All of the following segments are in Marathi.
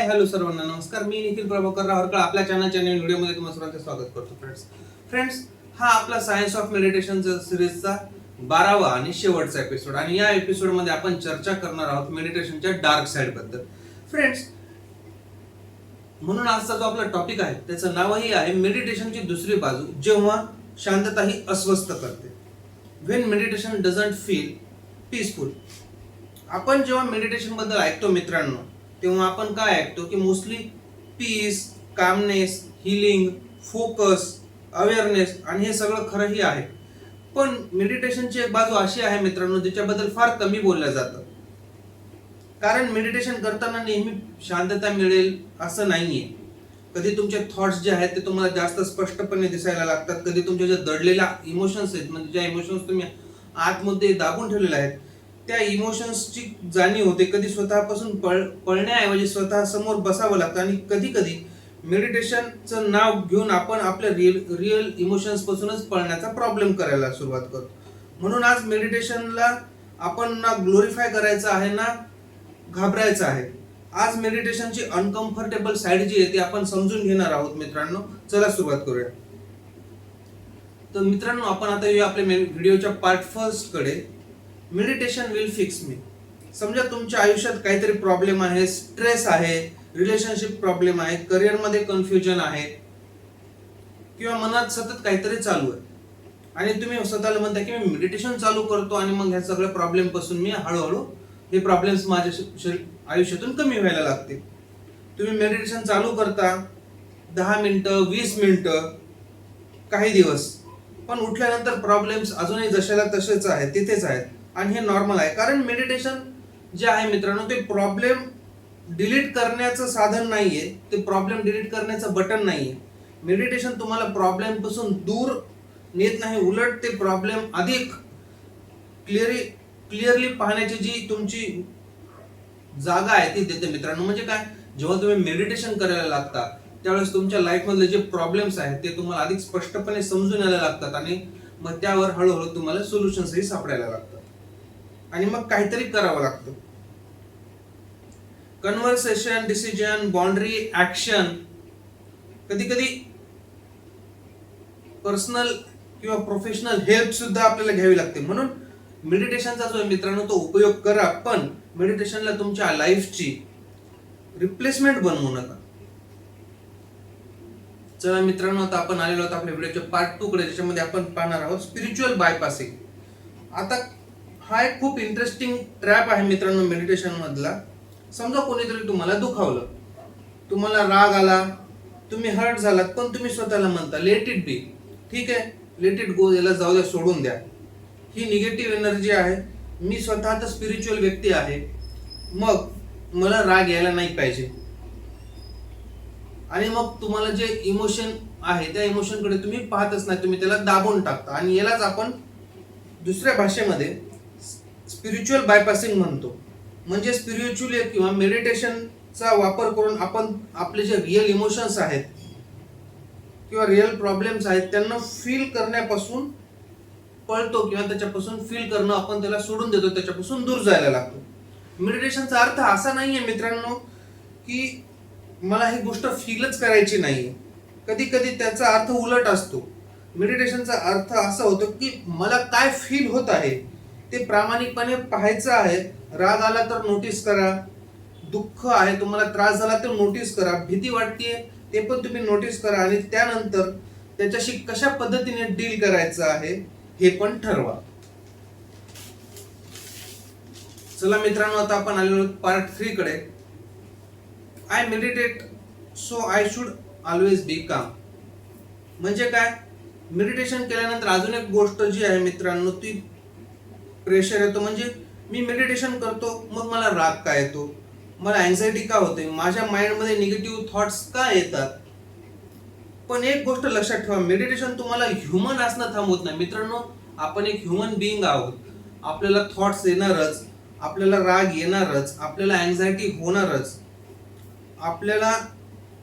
हॅलो सर्वांना नमस्कार. मी निखिल प्रभाकर राहरकर आपल्या चॅनलच्या नवीन व्हिडिओमध्ये तुम्हा सर्वांचं स्वागत करतो. फ्रेंड्स हा आपला सायन्स ऑफ मेडिटेशनचा सिरीजचा 12वा आणि शेवटचा एपिसोड, आणि या एपिसोडमध्ये आपण चर्चा करणार आहोत मेडिटेशनच्या डार्क साइड बद्दल. फ्रेंड्स, म्हणून आजचा जो आपला टॉपिक आहे त्याचं नावही आहे मेडिटेशनची दुसरी बाजू, जेव्हा शांतता ही अस्वस्थ करते. When meditation doesn't feel peaceful. आपण जेव्हा मेडिटेशन बद्दल ऐकतो मित्रांनो, तेव्हा आपण काय ऐकतो की mostly peace, calmness, healing, focus, awareness, आणि हे सगळं खरंही आहे. पण मेडिटेशनची एक बाजू अशी आहे मित्रांनो ज्याच्याबद्दल फार कमी बोललं जातं. कारण मेडिटेशन करताना नेहमी शांतता मिळेल असं नाहीये. कधी तुमचे थॉट्स जे आहेत ते तुम्हाला जास्त स्पष्टपणे दिसायला लागतात. कधी तुमच्या ज्या दडलेल्या इमोशन्स आहेत, म्हणजे ज्या इमोशन्स तुम्ही आतमध्ये दाबून ठेवलेले आहेत, त्या इमोशन्सची जाणीव होते. कधी स्वतःपासून पळण्याऐवजी स्वतः समोर बसावं लागतं, आणि कधी कधी मेडिटेशनचं नाव घेऊन आपण आपल्या रिअल इमोशन्स पासूनच पळण्याचा प्रॉब्लेम करायला सुरुवात करतो. म्हणून आज मेडिटेशनला आपण ना ग्लोरीफाय करायचं आहे ना घाबरायचं आहे. आज मेडिटेशनची अनकम्फर्टेबल साइड जी आहे ती आपण समजून घेणार आहोत मित्रांनो. चला सुरुवात करूया. तर मित्रांनो, आपण आता येऊया आपल्या व्हिडिओच्या पार्ट फर्स्ट कडे. मेडिटेशन विल फिक्स मी. समजा तुमच्या आयुष्यात काहीतरी प्रॉब्लेम आहे, स्ट्रेस आहे, रिलेशनशिप प्रॉब्लेम आहे, करिअर मध्ये कन्फ्युजन आहे, किंवा मनात सतत काहीतरी चालू आहे, आणि तुम्ही स्वतःला म्हणता की मी मेडिटेशन चालू करतो आणि मग ह्या सगळ्या प्रॉब्लेम पासून मी हळूहळू हे प्रॉब्लेम्स माझ्या आयुष्यातून कमी व्हायला लागते. तुम्ही मेडिटेशन चालू करता 10 मिनिटं, 20 मिनिटं, काही दिवस, पण उठल्यानंतर प्रॉब्लेम्स अजूनही जशाला तसेच आहेत, तिथेच आहेत, आणि हे नॉर्मल आहे. कारण मेडिटेशन जे आहे मित्रांनो ते प्रॉब्लेम डिलीट करण्याचं साधन नाहीये, ते प्रॉब्लेम डिलीट करण्याचं बटन नाहीये. मेडिटेशन तुम्हाला प्रॉब्लेम पासून दूर नेत नाही, उलट ते प्रॉब्लेम अधिक क्लिअरली पाहण्याची जी तुमची जागा आहे ती देते मित्रांनो. म्हणजे काय, जेव्हा तुम्ही मेडिटेशन करायला लागता त्यावेळेस तुमच्या लाईफ मधले जे प्रॉब्लेम्स आहेत ते तुम्हाला अधिक स्पष्टपणे समजून यायला लागतात, आणि मग त्यावर हळूहळू तुम्हाला सोल्युशन्सही सापडायला लागतात, आणि मग काहीतरी करावं लागतं. कन्व्हर्सेशन, डिसिजन, बाउंड्री, ऍक्शन, कधी कधी पर्सनल किंवा प्रोफेशनल हेल्प सुद्धा आपल्याला घ्यावी लागते. म्हणून मेडिटेशनचा जो मित्रांनो तो उपयोग करा, पण मेडिटेशनला तुमच्या लाईफची रिप्लेसमेंट बनवू नका. चला मित्रांनो, आता आपण आलेलो आहोत आपल्या व्हिडिओच्या पार्ट 2 कडे, ज्याच्यामध्ये आपण पाहणार आहोत स्पिरिच्युअल बायपासिंग. आता हा एक खूप इंटरेस्टिंग ट्रॅप आहे मित्रांनो मेडिटेशन मधला. समजा कोणीतरी तुम्हाला दुखावलं, तुम्हाला राग आला, तुम्ही हर्ट झालात, पण तुम्ही स्वतःला म्हणता लेट इट बी, ठीक आहे, लेट इट गो, याला जाऊ द्या, सोडून द्या, ही निगेटिव्ह एनर्जी आहे, मी स्वतः तर स्पिरिच्युअल व्यक्ती आहे, मग मला राग यायला नाही पाहिजे. आणि मग तुम्हाला जे इमोशन आहे त्या इमोशन कडे तुम्ही पाहतच नाही, तुम्ही त्याला दाबून टाकता, आणि यालाच आपण दुसऱ्या भाषेमध्ये स्पिरिच्युअल बायपासिंग म्हणतो. म्हणजे स्पिरिच्युअल किंवा मेडिटेशनचा वापर करून आपण आपले जे रिअल इमोशन्स आहेत किंवा रिअल प्रॉब्लेम्स आहेत त्यांना फील करण्यापासून पळतो, किंवा त्याच्यापासून फील करणं आपण त्याला सोडून देतो, त्याच्यापासून दूर जायला लागतो. मेडिटेशनचा अर्थ असा नाहीये मित्रांनो की मला ही गोष्ट फीलच करायची नाहीये. कधी कधी त्याचा अर्थ उलट असतो. मेडिटेशनचा अर्थ असा होतो की मला काय फील होत आहे ते प्रामाणिकपणे पाहायचं आहे. राग आला तर नोटीस करा, दुःख आहे, तुम्हाला त्रास झाला तर नोटीस करा, भीती वाटतेय ते पण तुम्ही नोटीस करा, आणि त्यानंतर त्याच्याशी कशा पद्धतीने डील करायचं आहे हे पण ठरवा. चला मित्रांनो, आता आपण आलेलो पार्ट 3 कडे. I meditate so I should always be काम. म्हणजे काय, मेडिटेशन केल्यानंतर अजून एक गोष्ट जी आहे मित्रांनो ती प्रेशर येतो. म्हणजे मी मेडिटेशन करतो मग मला राग का येतो, मला अँझायटी का होते, माझ्या माइंडमध्ये निगेटिव्ह थॉट्स का येतात. पण एक गोष्ट लक्षात ठेवा, मेडिटेशन तुम्हाला ह्युमन असणं थांबवत नाही मित्रांनो. आपण एक ह्युमन बिईंग आहोत, आपल्याला थॉट्स येणारच, आपल्याला राग येणारच, आपल्याला अँझायटी होणारच, आपल्याला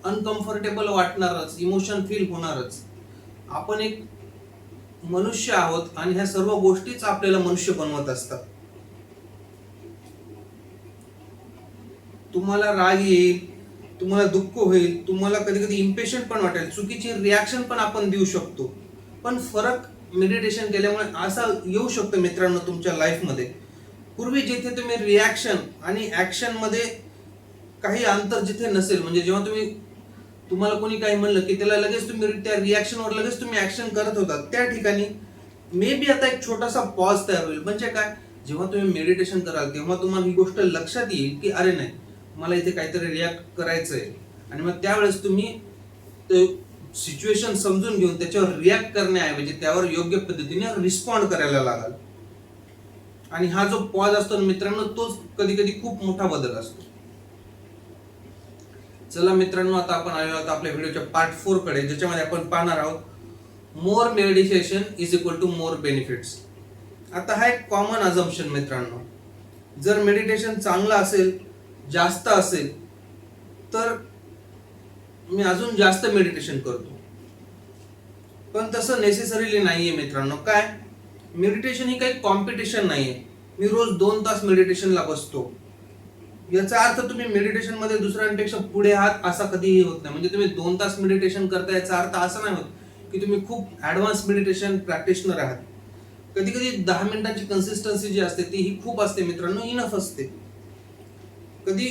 अनकम्फर्टेबल वाटणारच, इमोशन फील होणारच. आपण एक मनुष्य आहोत, आणि ह्या सर्व गोष्टीच आपल्याला मनुष्य बनवत असतात. तुम्हाला राग येईल, तुम्हाला दुःख होईल, तुम्हाला कधी कधी इम्पेशंट पण वाटेल, चुकीची रिॲक्शन पण आपण देऊ शकतो. पण फरक मेडिटेशन केल्यामुळे असा येऊ शकतो मित्रांनो तुमच्या लाईफमध्ये, पूर्वी जिथे तुम्ही रिॲक्शन आणि ॲक्शन मध्ये काही अंतर जिथे नसेल, म्हणजे जेव्हा तुम्हाला कोणी काही म्हणलं की त्याला लगेच तुम्ही त्या रिॲक्शनवर लगेच तुम्ही ॲक्शन करत होता, त्या ठिकाणी मे बी आता एक छोटासा पॉज तयार होईल. म्हणजे काय, जेव्हा तुम्ही मेडिटेशन कराल तेव्हा तुम्हाला ही गोष्ट लक्षात येईल की अरे नाही, मला इथे काहीतरी रिॲक्ट करायचं आहे. आणि मग त्यावेळेस तुम्ही सिच्युएशन समजून घेऊन त्याच्यावर रिॲक्ट करण्याऐवजी त्यावर योग्य पद्धतीने रिस्पॉन्ड करायला लागाल. आणि हा जो पॉज असतो मित्रांनो, तोच कधी कधी खूप मोठा बदल असतो. चला मित्रांनो, आता आपण आलेलो आहोत आपल्या व्हिडिओच्या पार्ट 4 कडे, ज्याच्यामध्ये आपण पाहणार आहोत more meditation is equal to more benefits. आता हा एक कॉमन अझम्पशन मित्रांनो, जर मेडिटेशन चांगलं असेल, जास्त असेल, तर मी अजून जास्त मेडिटेशन करतो. पण तसं नेसेसरीली नाहीये मित्रांनो. काय, मेडिटेशन ही काही कॉम्पिटिशन नाहीये. मी रोज 2 तास मेडिटेशनला बसतो, याचा अर्थ तुम्ही मेडिटेशन मध्ये दुसऱ्यांपेक्षा पुढे आहात असा कधीही होत नाही. म्हणजे तुम्ही 2 तास मेडिटेशन करता याचा अर्थ असा नाही होत की तुम्ही खूप ऍडव्हान्स मेडिटेशन प्रॅक्टिशनर आहात. कधी कधी 10 मिनिटांची कन्सिस्टन्सी जी असते ती ही खूप असते मित्रांनो, इनफ असते. कधी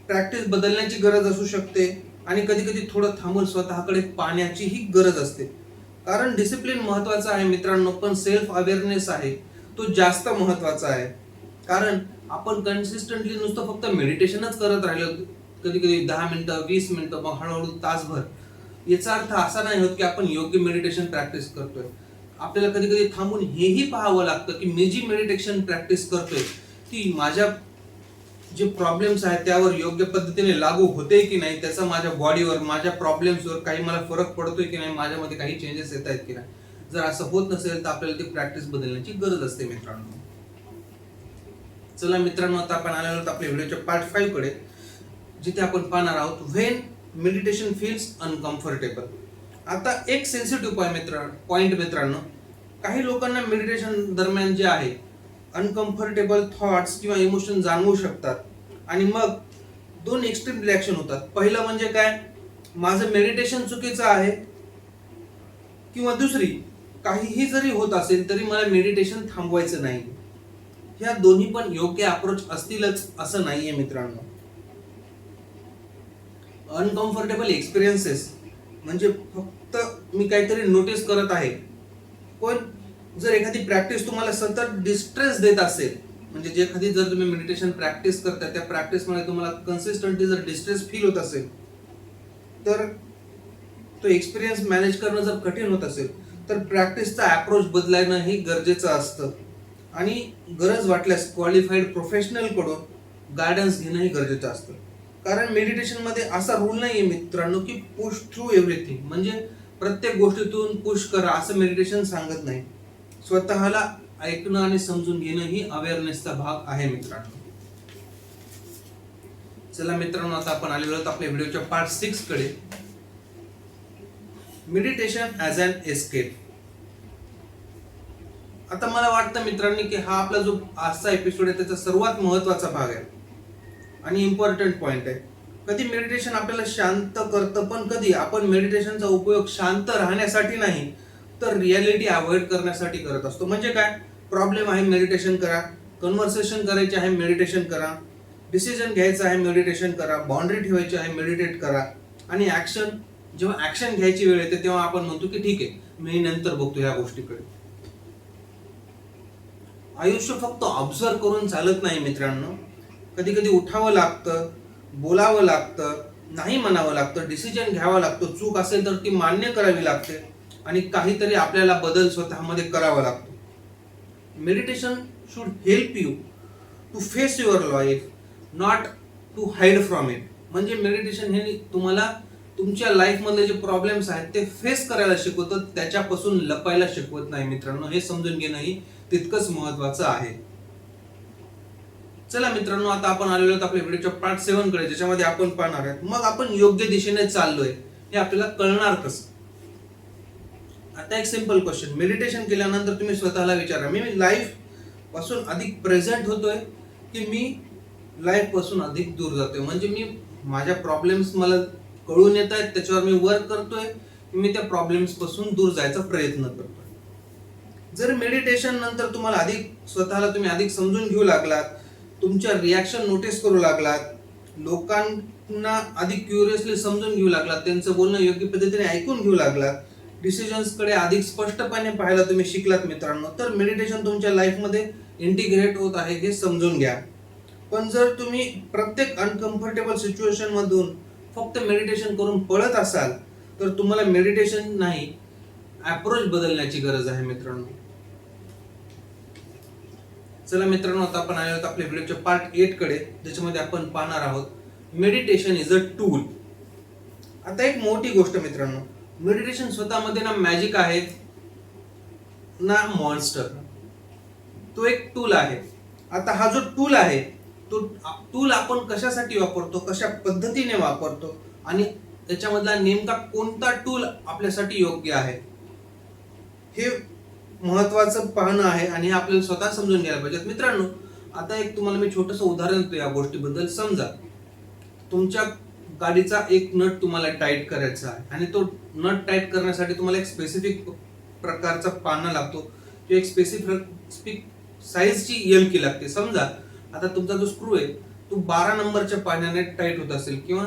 प्रॅक्टिस बदलण्याची गरज असू शकते आणि कधी कधी थोडं थांबून स्वतःकडे पाहण्याची ही गरज असते. कारण डिसिप्लिन महत्वाचा आहे मित्रांनो, पण सेल्फ अवेअरनेस आहे तो जास्त महत्वाचा आहे. कारण आपण कन्सिस्टंटली नुसतं फक्त मेडिटेशनच करत राहिलो, कधी कधी 10 मिनिटं, 20 मिनिटं, मग हळूहळू तासभर, याचा अर्थ असा नाही होत की आपण योग्य मेडिटेशन प्रॅक्टिस करतोय. आपल्याला कधी कधी थांबून हेही पाहावं लागतं की मी जी मेडिटेशन प्रॅक्टिस करतोय ती माझ्या जे प्रॉब्लेम्स आहेत त्यावर योग्य पद्धतीने लागू होते की नाही, त्याचा माझ्या बॉडीवर, माझ्या प्रॉब्लेम्सवर काही मला फरक पडतोय की नाही, माझ्यामध्ये काही चेंजेस येत आहेत की नाही. जर असं होत नसेल तर आपल्याला ती प्रॅक्टिस बदलण्याची गरज असते मित्रांनो. चला मित्रांनो, आता आपण आलेलो आहोत आपल्या व्हिडिओच्या पार्ट 5 कडे, जिथे आपण पाहणार आहोत व्हेन मेडिटेशन फील्स अनकम्फर्टेबल. आता एक सेन्सिटिव्ह पॉइंट मित्रांनो, काही लोकांना मेडिटेशन दरम्यान जे आहे अनकम्फर्टेबल थॉट्स किंवा इमोशन जाणवू शकतात आणि मग 2 एक्स्ट्रीम रिॲक्शन होतात. पहिलं म्हणजे काय, माझं मेडिटेशन चुकीचं आहे, किंवा दुसरी, काहीही जरी होत असेल तरी मला मेडिटेशन थांबवायचं नाही. ह्या दोन्ही पण योग्य अप्रोच असतीलच असं नाहीये मित्रांनो. अनकम्फर्टेबल एक्सपिरियन्सेस म्हणजे फक्त मी काहीतरी नोटीस करत आहे, पण जर एखादी प्रॅक्टिस तुम्हाला सतत डिस्ट्रेस देत असेल, म्हणजे जे एखादी जर तुम्ही मेडिटेशन प्रॅक्टिस करताय त्या प्रॅक्टिसमध्ये तुम्हाला कन्सिस्टंटली जर डिस्ट्रेस फील होत असेल, तर तो एक्सपिरियन्स मॅनेज करणं जर कठीण होत असेल, तर प्रॅक्टिसचा अप्रोच बदलायनं हे गरजेचं असतं. आणि गरज वाटल्यास क्वालिफाईड प्रोफेशनल कडून गायडन्स घेणंही गरजेचं असतं. कारण मेडिटेशन मध्ये असा रूल नाहीये मित्रांनो की पुश थ्रू एव्हरीथिंग, म्हणजे प्रत्येक गोष्टीतून पुश करा असं मेडिटेशन सांगत नाही. स्वतःला ऐकणं आणि समजून घेणं ही अवेअरनेसचा भाग आहे मित्रांनो. चला मित्रांनो, आता आपण आलेलो आहोत आपल्या व्हिडिओच्या पार्ट 6 कडे, मेडिटेशन ॲज अन एस्केप. आता मला वाटतं मित्रांनी की हा आपला जो आजचा एपिसोड आहे त्याचा सर्वात महत्वाचा भाग आहे आणि इम्पॉर्टंट पॉइंट आहे. कधी मेडिटेशन आपल्याला शांत करतं, पण कधी आपण मेडिटेशनचा उपयोग शांत राहण्यासाठी नाही तर रियालिटी अवॉइड करण्यासाठी करत असतो. म्हणजे काय, प्रॉब्लेम आहे मेडिटेशन करा, कन्व्हर्सेशन करायचे आहे मेडिटेशन करा, डिसिजन घ्यायचा आहे मेडिटेशन करा, बाउंड्री ठेवायची आहे मेडिटेट करा. आणि जेव्हा ऍक्शन घ्यायची वेळ येते तेव्हा आपण म्हणतो की ठीक आहे मी नंतर बघतो ह्या गोष्टीकडे. आयुष्य फक्त ऑब्झर्व करून चालत नाही मित्रांनो. कधी कधी उठावं लागतं, बोलावं लागतं, नाही म्हणावं लागतं, डिसिजन घ्यावा लागतो, चूक असेल तर ती मान्य करावी लागते आणि काहीतरी आपल्याला बदल स्वतःमध्ये करावा लागतो. Meditation should help you to face your life, not to hide from it. म्हणजे मेडिटेशन हे तुम्हाला तुमच्या लाईफ मधले जे प्रॉब्लेम्स आहेत ते फेस करायला शिकवतं, त्याच्यापासून लपायला शिकवत नाही मित्रांनो. हे समजून घेणं ही तितकंच महत्वाचं आहे. चला मित्रांनो, आता आपण आलेलो आहोत आपल्या व्हिडिओच्या पार्ट 7 कडे, ज्याच्यामध्ये आपण पाहणार आहोत मग आपण योग्य दिशेने चाललोय हे आपल्याला कळणार कसं. आता एक सिंपल क्वेश्चन, मेडिटेशन केल्यानंतर तुम्ही स्वतःला विचारा, मी लाईफ पासून अधिक प्रेझेंट होतोय की मी लाईफ पासून अधिक दूर जातोय. म्हणजे मी माझ्या प्रॉब्लेम्स मला कळून येत आहेत, त्याच्यावर मी वर्क करतोय, मी त्या प्रॉब्लेम्स पासून दूर जायचा प्रयत्न करतोय. जर मेडिटेशन नंतर तुम्हाला स्वतःला तुम्ही अधिक समजून घेऊ लागलात, तुमच्या रिॲक्शन नोटीस करू लागलात, लोकांना अधिक क्युरियसली समजून घेऊ लागलात, त्यांचं बोलणं योग्य पद्धतीने ऐकून घेऊ लागलात, डिसिजन्स कडे अधिक स्पष्टपणे पाहायला तुम्ही शिकलात मित्रांनो, तर मेडिटेशन तुमच्या लाईफमध्ये इंटिग्रेट होत आहे हे समजून घ्या. पण जर तुम्ही प्रत्येक अनकम्फर्टेबल सिच्युएशन मधून फक्त मेडिटेशन करून पळत असाल, तर तुम्हाला मेडिटेशन नाही, अप्रोच बदलण्याची गरज आहे मित्रांनो. चला मित्रांनो, आता आपण आलो आहोत आपल्या व्हिडिओच्या पार्ट 8 कडे, ज्याच्यामध्ये आपण पाहणार आहोत मेडिटेशन इज अ टूल. आता एक मोठी गोष्ट मित्रांनो, मेडिटेशन स्वतःमध्ये ना मॅजिक आहे ना मॉन्स्टर, तो एक टूल आहे. आता हा जो टूल आहे, तो टूल आपण कशासाठी वापरतो, कशा पद्धतीने वापरतो आणि त्याच्यामधला नेमका कोणता टूल आपल्यासाठी योग्य आहे, हे महत्वाचं पाहणं आहे आणि हे आपल्याला स्वतः समजून घ्यायला पाहिजे मित्रांनो. आता एक तुम्हाला मी छोटंसं उदाहरण देतो या गोष्टीबद्दल. समजा तुमच्या गाडीचा एक नट तुम्हाला टाईट करायचा आहे आणि तो नट टाईट करण्यासाठी तुम्हाला एक स्पेसिफिक प्रकारचा पाना लागतो, जो एक स्पेसिफिक साईजची एलकी लागते. समजा आता तुमचा जो स्क्रू आहे तो 12 नंबरच्या पाण्याने टाईट होत असेल किंवा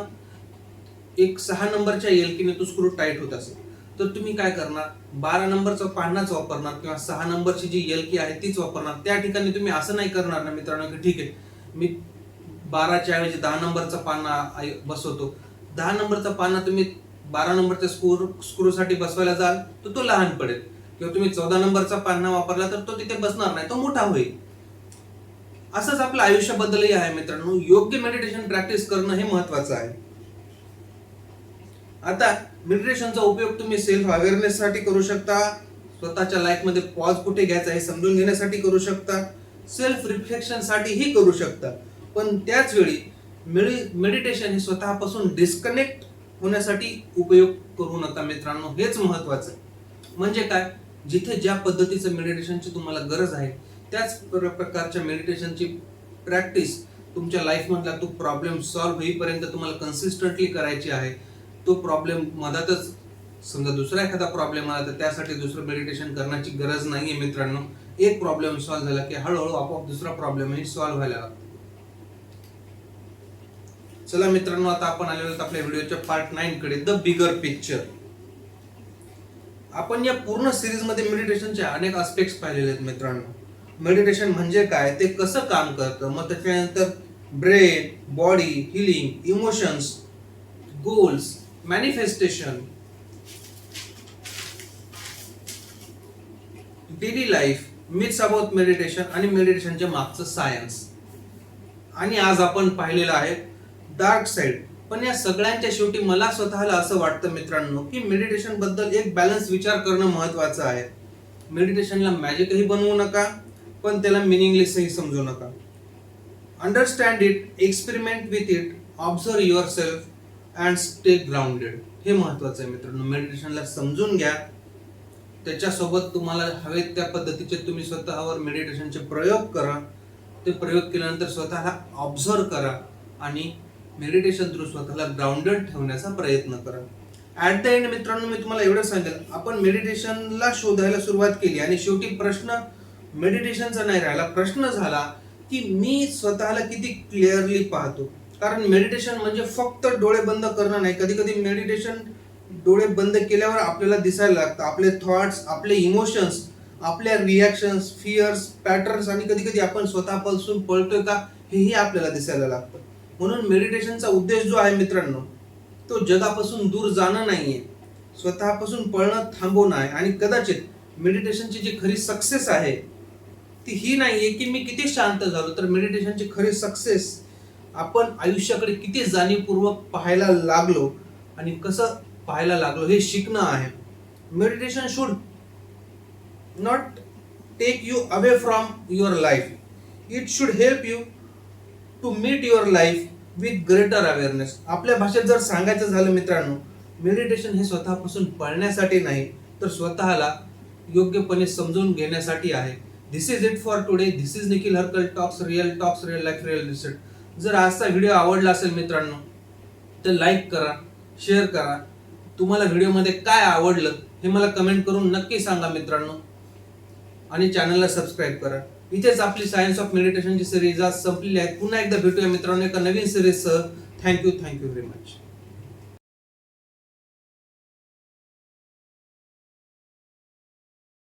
एक 6 नंबरच्या एलकीने तो स्क्रू टाईट होत असेल, तर तुम्ही काय करणार, 12 नंबरचा पानाच वापरणार किंवा 6 नंबरची जी एलकी आहे तीच वापरणार. त्या ठिकाणी तुम्ही असं नाही करणार ना मित्रांनो की ठीक आहे मी 12च्या ऐवजी 10 नंबरचा पाना बसवतो. 10 नंबरचा पाना तुम्ही 12 नंबरच्या स्क्रू साठी बसवायला जाल तर तो लहान पडेल, किंवा तुम्ही 14 नंबरचा पाना वापरला तर तो तिथे बसणार नाही, तो मोठा होईल. असंच आपलं आयुष्याबद्दलही आहे मित्रांनो. योग्य मेडिटेशन प्रॅक्टिस करणं हे महत्वाचं आहे. आता मेडिटेशनचा उपयोग तुम्ही सेल्फ अवेअरनेस साठी करू शकता, स्वतःच्या लाईफ मध्ये पॉज कुठे घ्यायचा हे समजून घेण्यासाठी करू शकता, सेल्फ रिफ्लेक्शन साठीही करू शकता. पण त्याच वेळी मेडिटेशन हे स्वतःपासून डिस्कनेक्ट होण्यासाठी उपयोग करू नका मित्रांनो, हेच महत्वाचं. म्हणजे काय, जिथे ज्या पद्धतीचं मेडिटेशनची तुम्हाला गरज आहे त्याच प्रकारच्या मेडिटेशनची प्रॅक्टिस तुमच्या लाईफ मधला तो प्रॉब्लेम सॉल्व्ह होईपर्यंत तुम्हाला कन्सिस्टंटली करायची आहे. तो प्रॉब्लेम मधातच समजा दुसरा एखादा प्रॉब्लेम आला तर त्यासाठी दुसरं मेडिटेशन करण्याची गरज नाहीये मित्रांनो. एक प्रॉब्लेम सॉल्व्ह झाला की हळूहळू आपोआप दुसरा प्रॉब्लेमही सॉल्व्ह व्हायला लागतो. चला मित्रांनो, आता आपण आलेलो आहोत आपल्या व्हिडिओच्या पार्ट 9 कडे, द बिगर पिक्चर. आपण या पूर्ण सिरीज मध्ये मेडिटेशनचे अनेक एस्पेक्ट्स पाहिलेले आहेत मित्रांनो. मेडिटेशन म्हणजे काय, ते कसं काम करतं, मग त्याच्यानंतर brain, body, healing, emotions, goals, manifestation, daily life, myths about meditation आणि मेडिटेशनच्या मागचं सायन्स. आणि आज आपण पाहिलेलं आहे डार्क साइड. पण या सगळ्यांच्या शेवटी मला स्वतःला असं वाटतं मित्रांनो की मेडिटेशन बद्दल एक बॅलन्स विचार करणं महत्वाचं आहे. मेडिटेशनला मॅजिकही बनवू नका, पण त्याला मिनिंगलेसही समजू नका. Understand it, experiment with it, observe your self and stay grounded. हे महत्वाचं आहे मित्रांनो. मेडिटेशनला समजून घ्या, त्याच्यासोबत तुम्हाला हवे त्या पद्धतीचे तुम्ही स्वतःवर मेडिटेशनचे प्रयोग करा. ते प्रयोग केल्यानंतर स्वतःला ऑब्झर्व करा आणि मेडिटेशन थ्रू स्वतःला ग्राउंडेड ठेवण्याचा प्रयत्न करा. ऍट द एंड मित्रांनो, मी तुम्हाला एवढं सांगेल, आपण मेडिटेशनला शोधायला सुरुवात केली आणि शेवटी प्रश्न मेडिटेशनचा नाही राहिला, प्रश्न झाला की मी स्वतःला किती क्लिअरली पाहतो. कारण मेडिटेशन म्हणजे फक्त डोळे बंद करणं नाही. कधी कधी मेडिटेशन डोळे बंद केल्यावर आपल्याला दिसायला लागतं आपले थॉट्स, आपले इमोशन्स, आपल्या रिॲक्शन्स, फिअर्स, पॅटर्न्स, आणि कधी कधी आपण स्वतःपासून पळतोय का हेही आपल्याला दिसायला लागतं. म्हणून मेडिटेशनचा उद्देश जो आहे मित्रांनो, तो जगापासून दूर जाणं नाहीये, स्वतःपासून पळणं थांबवणं आहे. आणि कदाचित मेडिटेशनची जी खरी सक्सेस आहे ती ही नाहीये की मी किती शांत झालो, तर मेडिटेशनची खरी सक्सेस आपण आयुष्याकडे किती जाणीवपूर्वक पाहायला लागलो आणि कसं पाहायला लागलो हे शिकणं आहे. Meditation should not take you away from your life, it should help you to meet your life with greater awareness. आपल्या भाषेत जर सांगायचं झालं मित्रांनो, मेडिटेशन हे स्वतःपासून पळण्यासाठी नाही, तर स्वतःला योग्यपणे समजून घेण्यासाठी आहे. This is it for today. This is Nikhil Harkal, talks real life, real reset. जर आजचा व्हिडिओ आवडला असेल मित्रांनो तर लाईक करा, शेअर करा. तुम्हाला व्हिडिओमध्ये काय आवडलं हे मला कमेंट करून नक्की सांगा मित्रांनो. आणि चॅनलला सबस्क्राईब करा. इथेच आपली सायन्स ऑफ मेडिटेशनची सिरीज आज संपलेली आहे. पुन्हा एकदा भेटूया मित्रांनो एका नवीन सिरीजसह. Thank you very much.